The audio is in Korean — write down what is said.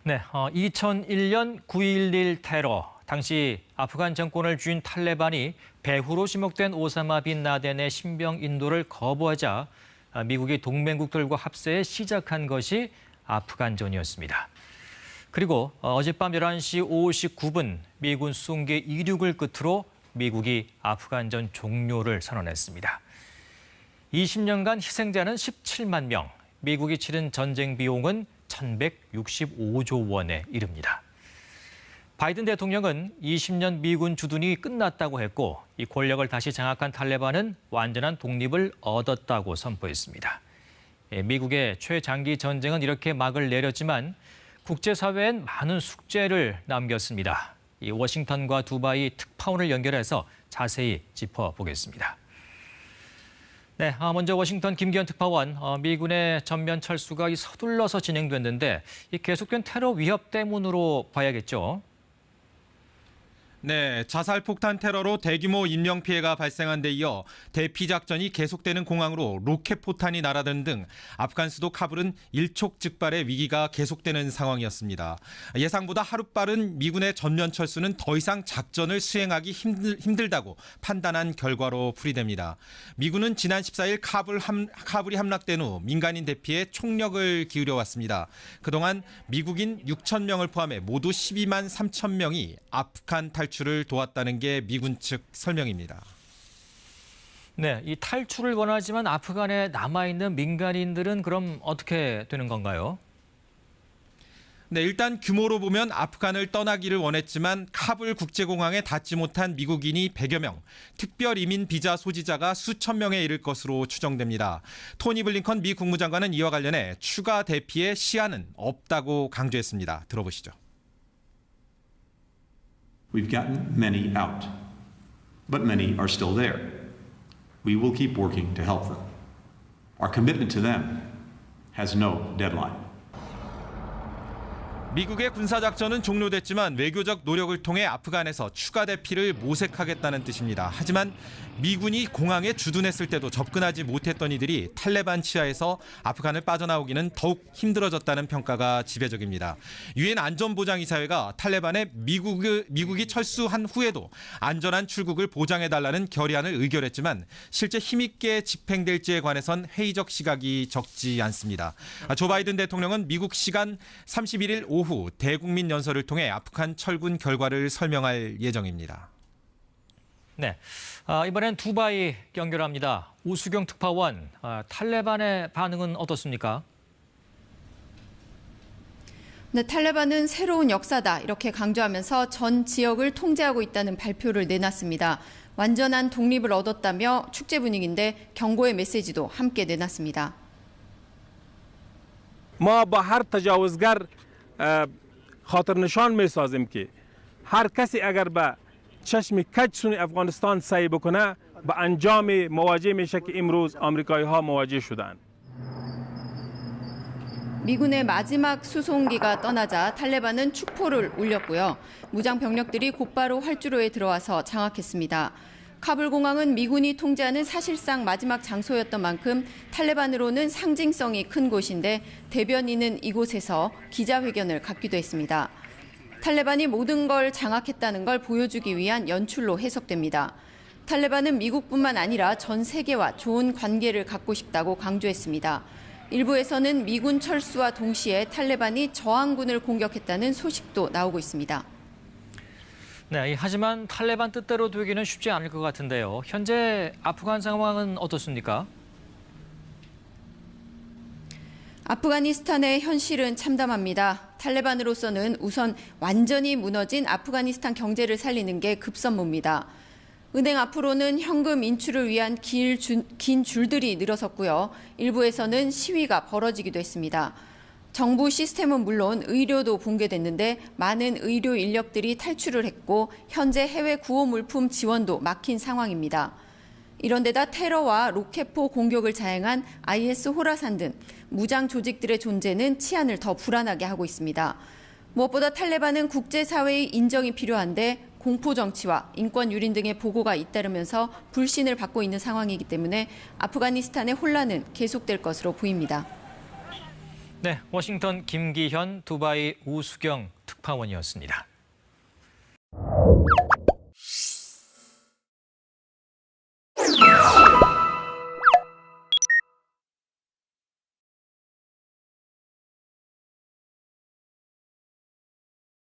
네, 2001년 9.11 테러. 당시 아프간 정권을 쥔 탈레반이 배후로 지목된 오사마 빈 라덴의 신병 인도를 거부하자 미국이 동맹국들과 합세해 시작한 것이 아프간전이었습니다. 그리고 어젯밤 11시 59분 미군 수송기 이륙을 끝으로 미국이 아프간전 종료를 선언했습니다. 20년간 희생자는 17만 명, 미국이 치른 전쟁 비용은 1,165조 원에 이릅니다. 바이든 대통령은 20년 미군 주둔이 끝났다고 했고 이 권력을 다시 장악한 탈레반은 완전한 독립을 얻었다고 선포했습니다. 미국의 최장기 전쟁은 이렇게 막을 내렸지만 국제사회엔 많은 숙제를 남겼습니다. 이 워싱턴과 두바이 특파원을 연결해서 자세히 짚어보겠습니다. 네, 먼저 워싱턴 김기현 특파원, 미군의 전면 철수가 서둘러서 진행됐는데 이 계속된 테러 위협 때문으로 봐야겠죠. 네, 자살폭탄 테러로 대규모 인명피해가 발생한 데 이어 대피작전이 계속되는 공항으로 로켓포탄이 날아드는 등 아프간 수도 카불은 일촉즉발의 위기가 계속되는 상황이었습니다. 예상보다 하루빠른 미군의 전면 철수는 더 이상 작전을 수행하기 힘들다고 판단한 결과로 풀이됩니다. 미군은 지난 14일 카불이 함락된 후 민간인 대피에 총력을 기울여왔습니다. 그동안 미국인 6천 명을 포함해 모두 12만 3천 명이 아프간 탈출을 도왔다는 게 미군 측 설명입니다. 네, 이 탈출을 원하지만 아프간에 남아있는 민간인들은 그럼 어떻게 되는 건가요? 네, 일단 규모로 보면 아프간을 떠나기를 원했지만 카불 국제공항에 닿지 못한 미국인이 100여 명, 특별 이민 비자 소지자가 수천 명에 이를 것으로 추정됩니다. 토니 블링컨 미 국무장관은 이와 관련해 추가 대피의 시야는 없다고 강조했습니다. 들어보시죠. We've gotten many out, but many are still there. We will keep working to help them. Our commitment to them has no deadline. 미국의 군사작전은 종료됐지만 외교적 노력을 통해 아프간에서 추가 대피를 모색하겠다는 뜻입니다. 하지만 미군이 공항에 주둔했을 때도 접근하지 못했던 이들이 탈레반 치하에서 아프간을 빠져나오기는 더욱 힘들어졌다는 평가가 지배적입니다. 유엔 안전보장이사회가 탈레반에 미국이 철수한 후에도 안전한 출국을 보장해달라는 결의안을 의결했지만 실제 힘있게 집행될지에 관해선 회의적 시각이 적지 않습니다. 조 바이든 대통령은 미국 시간 31일 오후 대국민 연설을 통해 아프간 철군 결과를 설명할 예정입니다. 네, 이번엔 두바이 연결합니다. 우수경 특파원, 탈레반의 반응은 어떻습니까? 네, 탈레반은 새로운 역사다 이렇게 강조하면서 전 지역을 통제하고 있다는 발표를 내놨습니다. 완전한 독립을 얻었다며 축제 분위기인데 경고의 메시지도 함께 내놨습니다. ما با هر تجاوزگر خاطر نشان می‌سازیم که هر کسی اگر به چشم کج سوی افغانستان سعی بکنه به انجام مواجه میشه که امروز آمریکایی‌ها مواجه شدند. 미군의 마지막 수송기가 떠나자 탈레반은 축포를 울렸고요. 무장 병력들이 곧바로 활주로에 들어와서 장악했습니다. 카불 공항은 미군이 통제하는 사실상 마지막 장소였던 만큼 탈레반으로는 상징성이 큰 곳인데 대변인은 이곳에서 기자회견을 갖기도 했습니다. 탈레반이 모든 걸 장악했다는 걸 보여주기 위한 연출로 해석됩니다. 탈레반은 미국뿐만 아니라 전 세계와 좋은 관계를 갖고 싶다고 강조했습니다. 일부에서는 미군 철수와 동시에 탈레반이 저항군을 공격했다는 소식도 나오고 있습니다. 네, 하지만 탈레반 뜻대로 되기는 쉽지 않을 것 같은데요. 현재 아프간 상황은 어떻습니까? 아프가니스탄의 현실은 참담합니다. 탈레반으로서는 우선 완전히 무너진 아프가니스탄 경제를 살리는 게 급선무입니다. 은행 앞으로는 현금 인출을 위한 긴 줄들이 늘어섰고요. 일부에서는 시위가 벌어지기도 했습니다. 정부 시스템은 물론 의료도 붕괴됐는데 많은 의료 인력들이 탈출을 했고 현재 해외 구호 물품 지원도 막힌 상황입니다. 이런 데다 테러와 로켓포 공격을 자행한 IS 호라산 등 무장 조직들의 존재는 치안을 더 불안하게 하고 있습니다. 무엇보다 탈레반은 국제사회의 인정이 필요한데 공포 정치와 인권 유린 등의 보고가 잇따르면서 불신을 받고 있는 상황이기 때문에 아프가니스탄의 혼란은 계속될 것으로 보입니다. 네, 워싱턴 김기현, 두바이 우수경 특파원이었습니다.